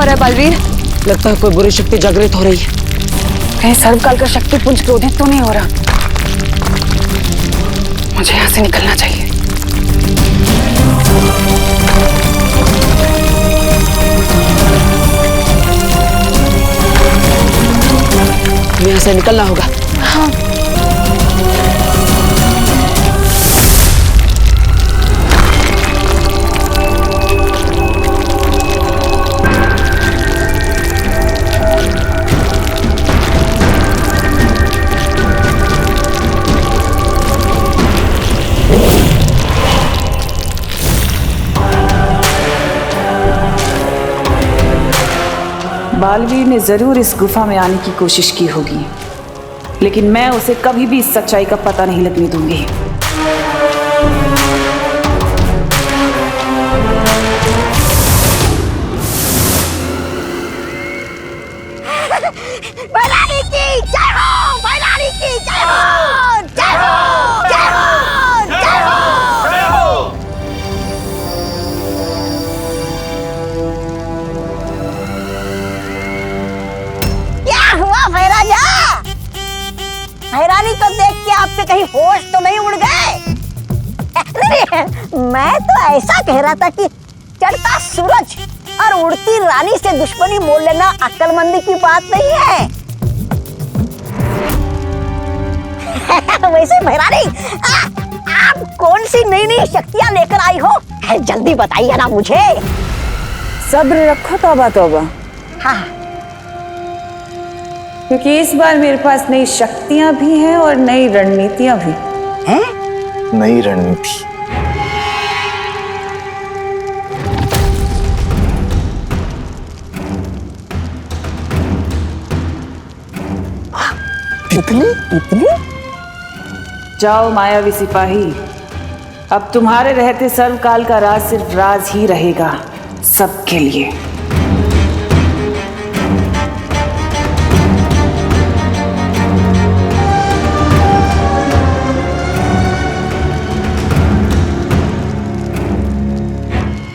हो रहा है बालवीर? लगता है कोई बुरी शक्ति जागृत हो रही है। कहीं सर्वकाल का शक्ति पुंज क्रोधित तो नहीं हो रहा? मुझे यहाँ से निकलना चाहिए। यहाँ से निकलना होगा। हाँ। बालवीर ने जरूर इस गुफा में आने की कोशिश की होगी, लेकिन मैं उसे कभी भी इस सच्चाई का पता नहीं लगने दूंगी। भैरानी की जय हो, भैरानी की जय हो, जय हो, जय हो, जय हो, जय हो। क्या हुआ भैराजा? भैरानी को देख के आप पे कहीं होश तो नहीं उड़ गए? मैं तो ऐसा कह रहा था कि चढ़ता सूरज और उड़ती रानी से दुश्मनी मोल लेना अक्लमंदी की बात नहीं है। वैसे भैरानी, आप कौन सी नई नई शक्तियां लेकर आई हो? जल्दी बताइए ना मुझे। सब्र रखो तौबा तौबा। हाँ। क्योंकि इस बार मेरे पास नई शक्तियां भी हैं और नई रणनीतियां भी हैं? नई रणनीति? इतनी? जाओ मायावी सिपाही, अब तुम्हारे रहते सर्वकाल का राज सिर्फ राज ही रहेगा, सबके लिए।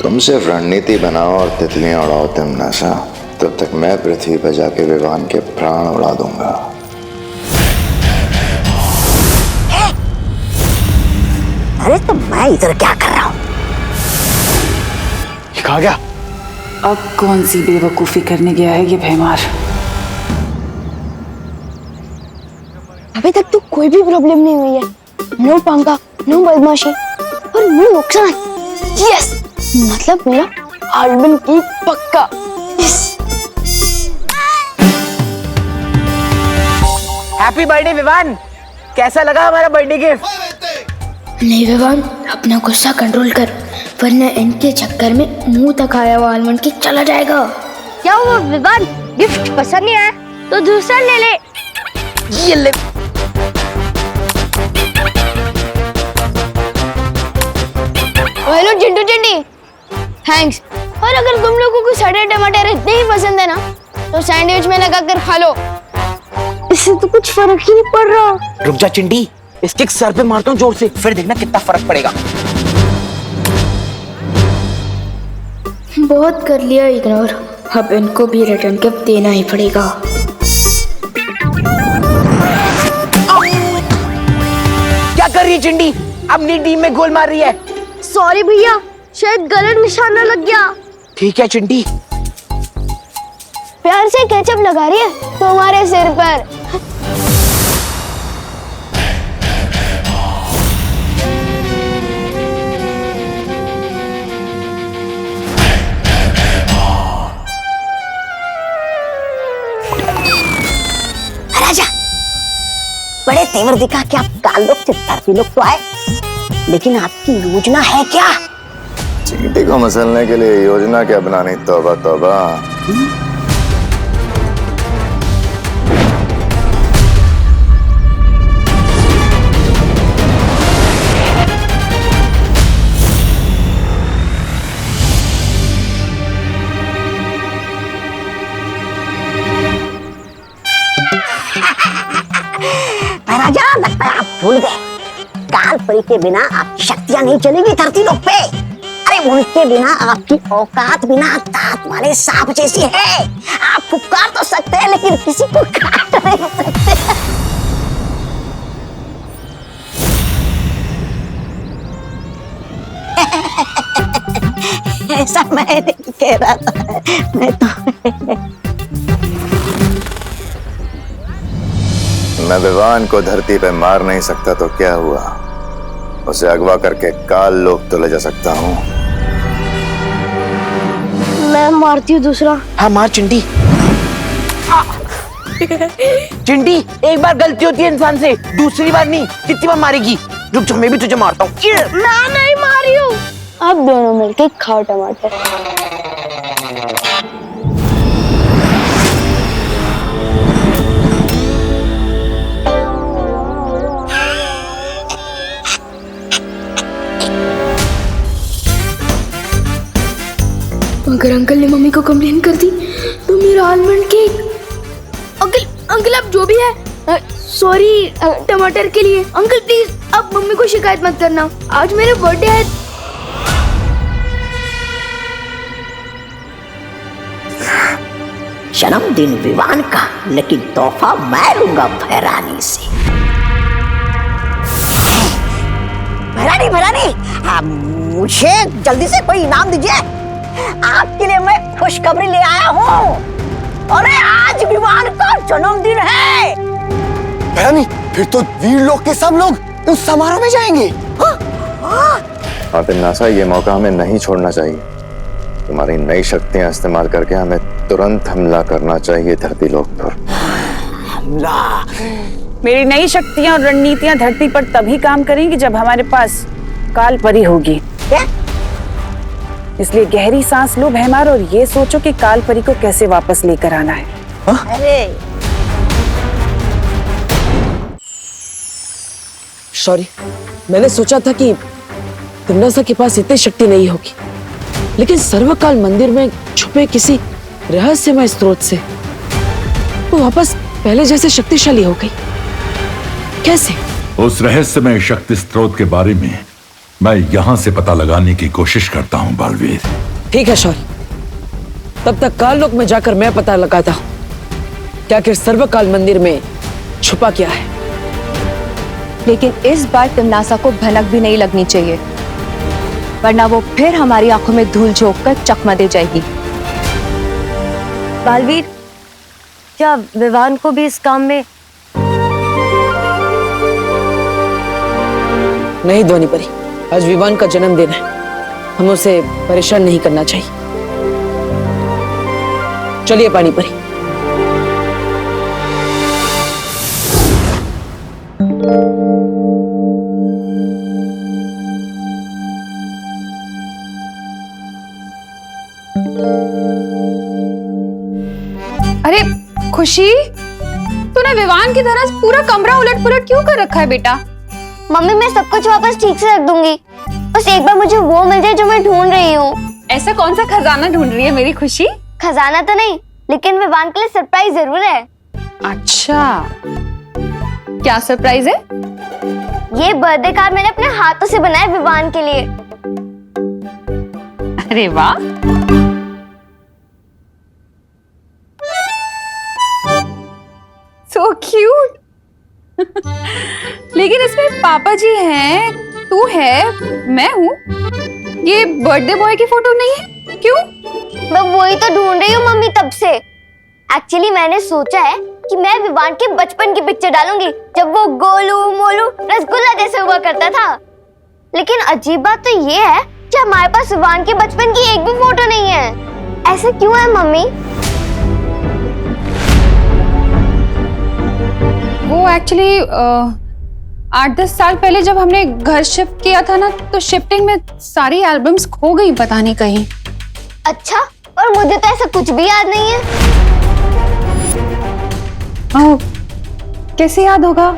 तुम सिर्फ रणनीति बनाओ और तितलियां उड़ाओ तिमनासा, तब तक मैं पृथ्वी पर जाके विवान के प्राण उड़ा दूंगा। अरे तो मैं इधर क्या कर रहा हूँ? कहा गया? अब कौन सी बेवकूफी करने गया है ये भैमार? अभी तक तो कोई भी प्रॉब्लम नहीं हुई है। नो पंगा, नो बदमाशी और नो नुकसान। यस, मतलब मेरा आलबन की पक्का। Happy birthday Vivaan. कैसा लगा हमारा बर्थडे गिफ्ट? नहीं विवान, अपना गुस्सा कंट्रोल कर, वरना इनके चक्कर में मुंह तक आया हुआ आलमंड केक चला जाएगा। क्या हुआ विवान, गिफ्ट पसंद नहीं आया तो दूसरा ले ले। ये ले। Hello Chintu Chinti, thanks. और अगर तुम लोगों को सड़े टमाटर इतने ही पसंद है ना, तो सैंडविच में लगाकर खा लो, इससे तो कुछ फर्क ही नहीं पड़ रहा। रुक जा चिंटी, इसके सर पे मारता हूँ जोर से, फिर देखना कितना फर्क पड़ेगा। बहुत कर लिया इग्नोर, अब इनको भी रिटर्न गिफ्ट देना ही पड़ेगा। क्या कर रही है चिंटी? अपनी टीम में गोल मार रही है। सॉरी भैया, शायद गलत निशाना लग गया। ठीक है चिंटी। प्यार से केचप लगा रही है तुम्हारे सिर पर। राजा, बड़े तेवर दिखा कि आप काल लोग चित्तरपी लोग तो आए, लेकिन आपकी योजना है क्या? चींटी को मसलने के लिए योजना क्या बनानी? तौबा तौबा। राजा, लगता है आप भूल गए, काल परी के बिना आपकी शक्तियां नहीं चलेगी धरती लोक पे। अरे उनके बिना आपकी औकात बिना दांत वाले सांप जैसी है। आप पुकार तो सकते हैं लेकिन किसी को काट नहीं सकते। ऐसा मैं नहीं कह रहा था, मैं तो मैं विवान को धरती पे मार नहीं सकता तो क्या हुआ, उसे अगवा करके काल लोक तो ले जा सकता हूँ। मैं मारती हूँ दूसरा। हाँ मार चिंटी। चिंटी, एक बार गलती होती है इंसान से, दूसरी बार नहीं। कितनी बार मारेगी? रुक जा, मैं भी तुझे मारता हूँ। मैं नहीं मारी हूँ। आप दोनों मिलके खाओ टमाटर। अगर अंकल ने मम्मी को कंप्लेन कर दी तो मेरा आलमंड केक। अंकल आप जो भी है, सॉरी टमाटर के लिए। अंकल प्लीज आप मम्मी को शिकायत मत करना, आज मेरा बर्थडे है। जन्मदिन विवान का, लेकिन तोहफा मैं लूंगा भैरानी से। भैरानी, मुझे जल्दी से कोई इनाम दीजिए। आपके लिए मैं खुशखबरी ले आया हूँ। अरे आज विवान का जन्मदिन है। भैरानी, फिर तो वीर लोग के सब लोग उस समारोह में जाएंगे। हाँ फिर नासा, ये मौका हमें नहीं छोड़ना चाहिए। तुम्हारी नई शक्तियां इस्तेमाल करके हमें तुरंत हमला करना चाहिए धरती लोक पर। हमला? मेरी नई शक्तियां और रणनीतियां धरती पर तभी काम करेंगी जब हमारे पास काल परी होगी। क्या? इसलिए गहरी सांस लो भैमार और ये सोचो कि काल परी को कैसे वापस लेकर आना है। अरे सॉरी, मैंने सोचा था कि तिमनासा के पास इतनी शक्ति नहीं होगी, लेकिन सर्वकाल मंदिर में छुपे किसी रहस्यमय स्रोत से वो वापस पहले जैसे शक्तिशाली हो गई। कैसे? उस रहस्यमय शक्ति स्रोत के बारे में मैं यहाँ से पता लगाने की कोशिश करता हूँ बालवीर। ठीक है शौर्य, तब तक काल लोक में जाकर मैं पता लगाता हूँ क्या आखिर सर्वकाल मंदिर में छुपा क्या है। लेकिन इस बार तिमनासा को भनक भी नहीं लगनी चाहिए, वरना वो फिर हमारी आंखों में धूल झोंक कर चकमा दे जाएगी। बालवीर, क्या विवान को भी इस काम में? नहीं ध्वनि परी, आज विवान का जन्मदिन है, हम उसे परेशान नहीं करना चाहिए। चलिए पानी परी। अरे खुशी, तूने विवान की तरह पूरा कमरा उलट पुलट क्यों कर रखा है बेटा? मम्मी मैं सब कुछ वापस ठीक से रख दूंगी, बस एक बार मुझे वो मिल जाए जो मैं ढूंढ रही हूँ। ऐसा कौन सा खजाना ढूंढ रही है मेरी खुशी? खजाना तो नहीं, लेकिन विवान के लिए सरप्राइज जरूर है। अच्छा, क्या सरप्राइज है? ये बर्थडे कार्ड मैंने अपने हाथों से बनाया विवान के लिए। अरे वाह, सो क्यूट। लेकिन इसमें पापा जी हैं, तू है, मैं हूँ। ये बर्थडे बॉय की फोटो नहीं है, क्यों? मैं वही तो ढूंढ रही हूँ मम्मी तब से। एक्चुअली मैंने सोचा है कि मैं विवान के बचपन की पिक्चर डालूंगी, जब वो गोलू मोलू रसगुल्ला जैसे हुआ करता था। लेकिन अजीब बात तो ये है कि हमारे पास विवान के बचपन की एक भी फोटो नहीं है। ऐसा क्यों है मम्मी? वो एक्चुअली 8-10 साल पहले जब हमने घर शिफ्ट किया था ना, तो शिफ्टिंग में सारी एल्बम्स खो गई पता नहीं कहीं। अच्छा, और मुझे तो ऐसा कुछ भी याद नहीं है। कैसे याद होगा?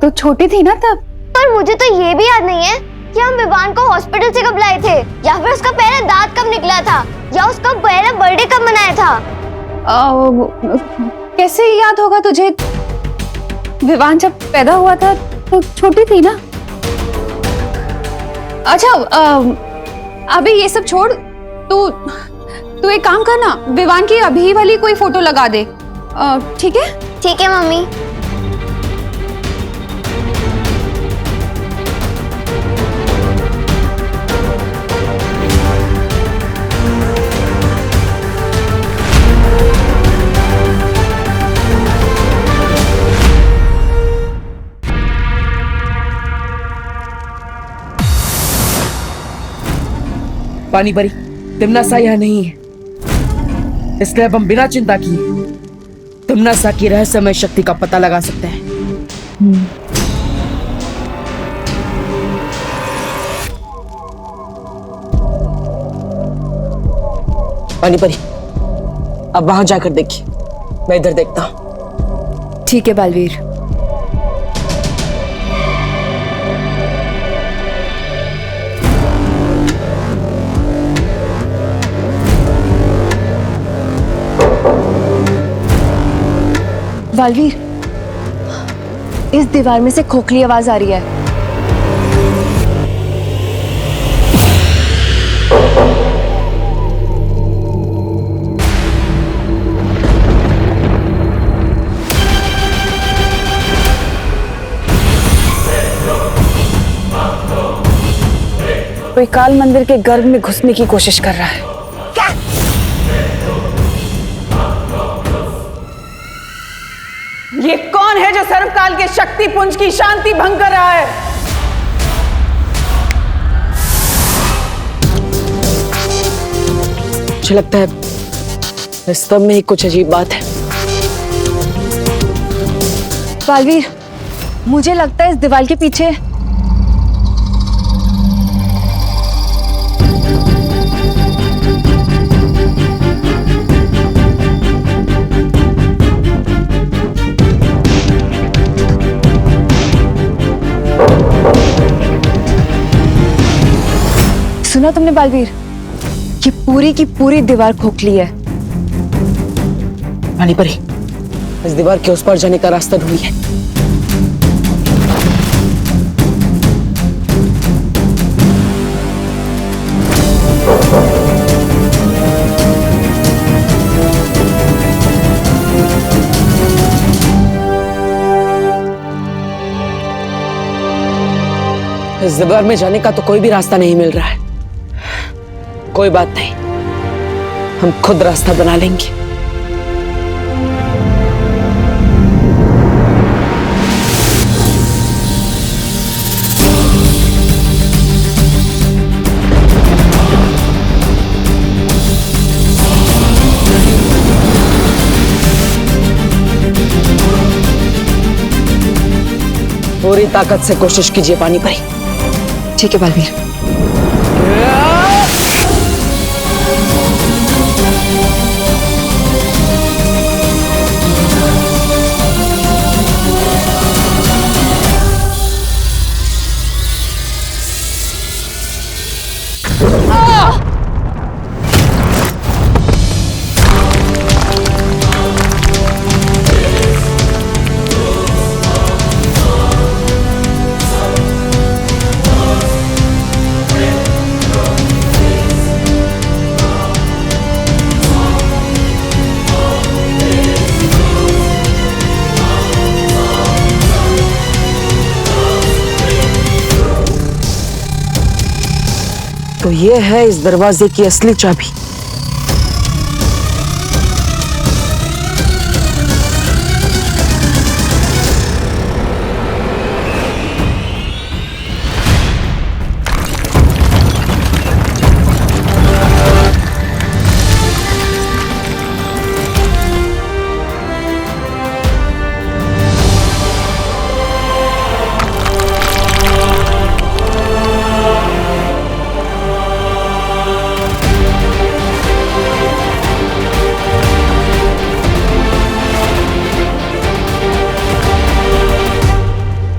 तो छोटी थी ना तब। पर मुझे तो ये भी याद नहीं है कि हम विवान को हॉस्पिटल से कब लाए थे, या फिर उसका पहला दांत कब निकला था, या उसका पहला बर्थडे कब मनाया था। कैसे याद होगा तुझे? विवान जब पैदा हुआ था तो छोटी थी ना। अच्छा, अभी ये सब छोड़, तू एक काम करना, विवान की अभी वाली कोई फोटो लगा दे, ठीक है? ठीक है मम्मी। पानी परी, तिमनासा यहाँ नहीं है, इसलिए अब हम बिना चिंता किए तिमनासा की रहस्यमय शक्ति का पता लगा सकते हैं। पानी परी, अब वहां जाकर देखिए, मैं इधर देखता हूं। ठीक है बालवीर। बालवीर, इस दीवार में से खोखली आवाज आ रही है। कोई काल मंदिर के गर्भ में घुसने की कोशिश कर रहा है। ये कौन है जो सर्वकाल के शक्ति पुंज की शांति भंग कर रहा है? मुझे लगता है इस स्तंभ में ही कुछ अजीब बात है। बालवीर, मुझे लगता है इस दीवार के पीछे सुना तुमने बालवीर? ये पूरी की पूरी दीवार खोखली है। पानी परी, इस दीवार के उस पार जाने का रास्ता ढूंढिए। इस दीवार में जाने का तो कोई भी रास्ता नहीं मिल रहा है। कोई बात नहीं, हम खुद रास्ता बना लेंगे। पूरी ताकत से कोशिश कीजिए पानी परी। ठीक है बालवीर। तो ये है इस दरवाजे की असली चाबी।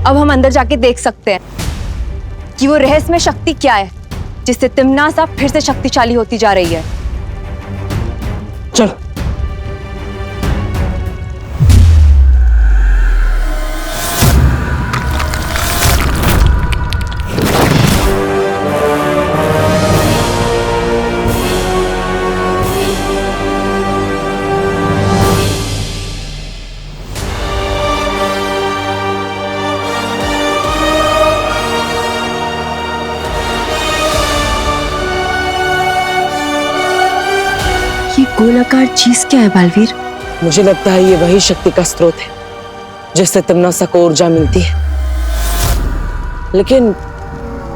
अब हम अंदर जाके देख सकते हैं कि वो रहस्यमय शक्ति क्या है जिससे तिमनासा फिर से शक्तिशाली होती जा रही है। चलो। गोलाकार चीज क्या है बालवीर? मुझे लगता है ये वही शक्ति का स्रोत है जिससे तिमनासा को ऊर्जा मिलती है। लेकिन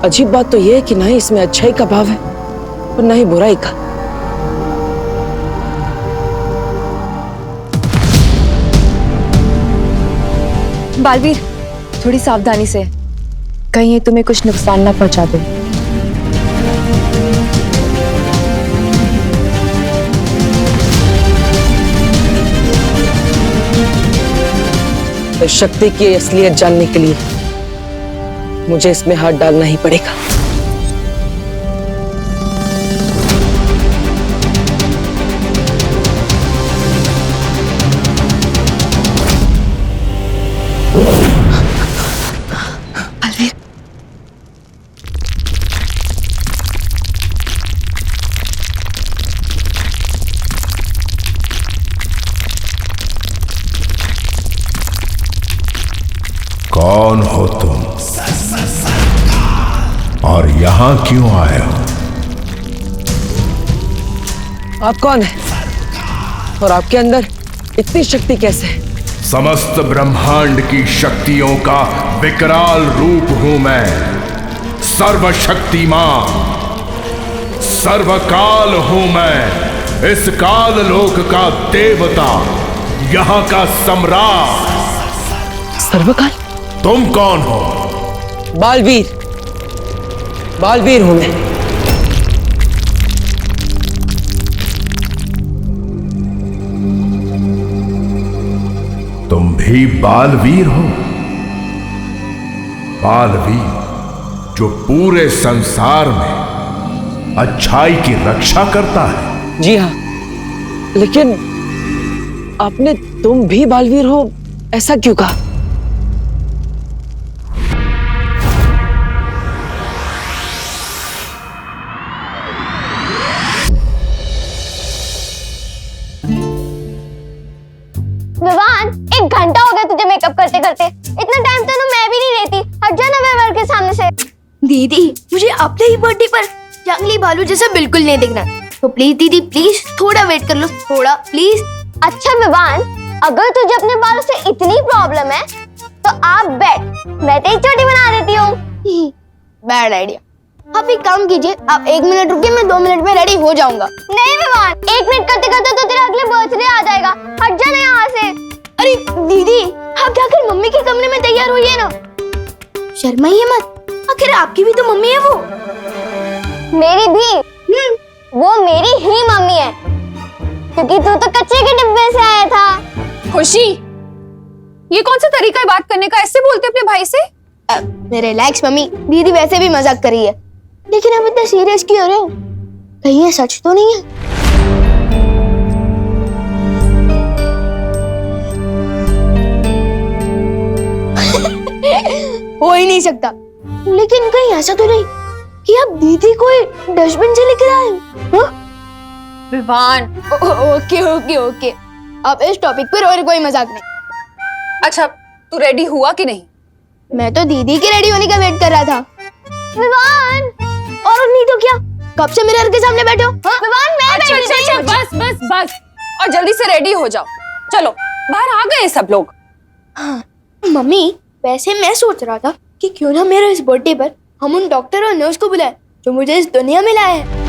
अजीब बात तो यह है कि ना ही इसमें अच्छाई का भाव है और ना ही बुराई का। बालवीर, थोड़ी सावधानी से, कहीं ये तुम्हें कुछ नुकसान ना पहुंचा दे। इस शक्ति की असलियत जानने के लिए मुझे इसमें हाथ डालना ही पड़ेगा। कौन हो तुम और यहां क्यों आए हो? आप कौन हैं? और आपके अंदर इतनी शक्ति कैसे है? समस्त ब्रह्मांड की शक्तियों का विकराल रूप हूं मैं। सर्वशक्तिमान, सर्वकाल हूं मैं। इस काल लोक का देवता, यहां का सम्राट। सर्वकाल? तुम कौन हो? बालवीर, बालवीर हूं मैं। तुम भी बालवीर हो? बालवीर जो पूरे संसार में अच्छाई की रक्षा करता है। जी हाँ, लेकिन आपने तुम भी बालवीर हो ऐसा क्यों कहा? विवान, 1 घंटा हो गया तुझे मेकअप करते करते। इतना टाइम तो मैं भी नहीं लेती। हट जा ना विवान के सामने से। दीदी, मुझे अपने ही बर्थडे पर जंगली भालू जैसा बिल्कुल नहीं दिखना, तो प्लीज दीदी, प्लीज थोड़ा वेट कर लो, थोड़ा प्लीज। अच्छा विवान, अगर तुझे अपने बालों से इतनी प्रॉब्लम है तो आप बैठ, मैं तेरी चोटी बना देती हूँ। Bad idea. आप एक काम कीजिए, आप 1 मिनट रुकिए, मैं 2 मिनट में रेडी हो जाऊंगा। नहीं विवान, 1 मिनट करते करते तो तेरा अगले बर्थडे आ जाएगा। हट जा ना यहाँ से। अरे दीदी, आप जाकर मम्मी के कमरे में तैयार होइए ना, शर्माइए मत, आखिर आपकी भी तो मम्मी है वो। मेरी भी? वो मेरी ही मम्मी है, क्योंकि तू तो कच्चे के डिब्बे से आया था। खुशी, ये कौन सा तरीका है बात करने का? ऐसे बोलते अपने भाई से? रिलैक्स मम्मी, दीदी वैसे भी मजाक कर रही है, लेकिन आप इतना सीरियस क्यों हो रहे हो? कहीं ये सच तो नहीं है? हो ही नहीं सकता। लेकिन कहीं ऐसा तो नहीं कि आप दीदी को डस्टबिन से लेकर आए हो? विवान, ओके ओके ओके, अब इस टॉपिक पर और कोई मजाक नहीं। अच्छा, तू रेडी हुआ कि नहीं? मैं तो दीदी के रेडी होने का वेट कर रहा था। विवान, और नहीं तो क्या, कब से मिरर के सामने बैठे हो? विवान, मैं अच्छा रेडी अच्छा नहीं हूँ। बस बस बस, और जल्दी से रेडी हो जाओ। चलो, बाहर आ गए सब लोग। हाँ, मम्मी वैसे मैं सोच रहा था कि क्यों ना मेरे इस बर्थडे पर हम उन डॉक्टर और नर्स को बुलाएं जो मुझे इस दुनिया में लाए हैं।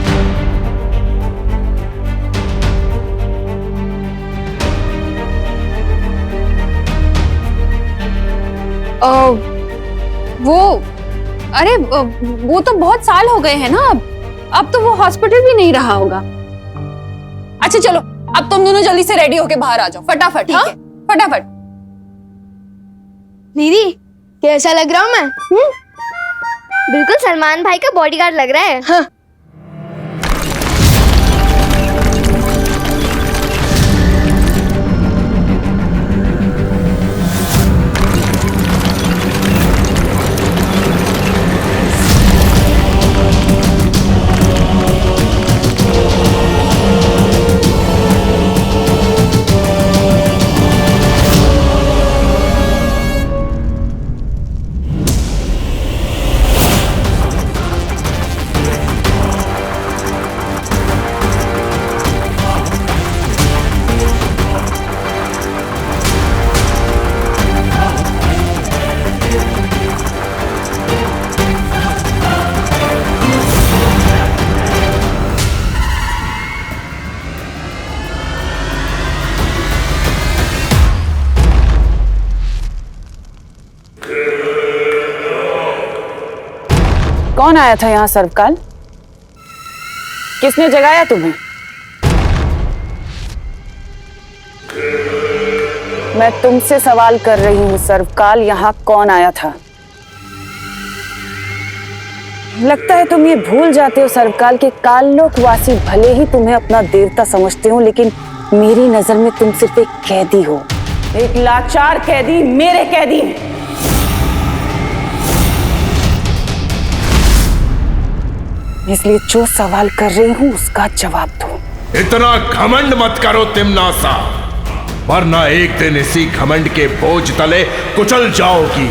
वो तो बहुत साल हो गए हैं ना। अब तो वो हॉस्पिटल भी नहीं रहा होगा। अच्छा चलो, अब तुम दोनों जल्दी से रेडी होके बाहर आ जाओ, फटाफट। हाँ, फटाफट। दीदी, कैसा लग रहा हूँ मैं? बिल्कुल सलमान भाई का बॉडीगार्ड लग रहा है। हाँ। कौन आया था यहाँ सर्वकाल? किसने जगाया तुम्हें? मैं तुमसे सवाल कर रही हूँ सर्वकाल, यहाँ कौन आया था? लगता है तुम ये भूल जाते हो सर्वकाल के काललोकवासी भले ही तुम्हें अपना देवता समझते हो, लेकिन मेरी नजर में तुम सिर्फ एक कैदी हो, एक लाचार कैदी, मेरे कैदी। इसलिए जो सवाल कर रही हूं उसका जवाब दो। इतना घमंड मत करो तिम्नासा, वरना एक दिन इसी घमंड के बोझ तले कुचल जाओगी।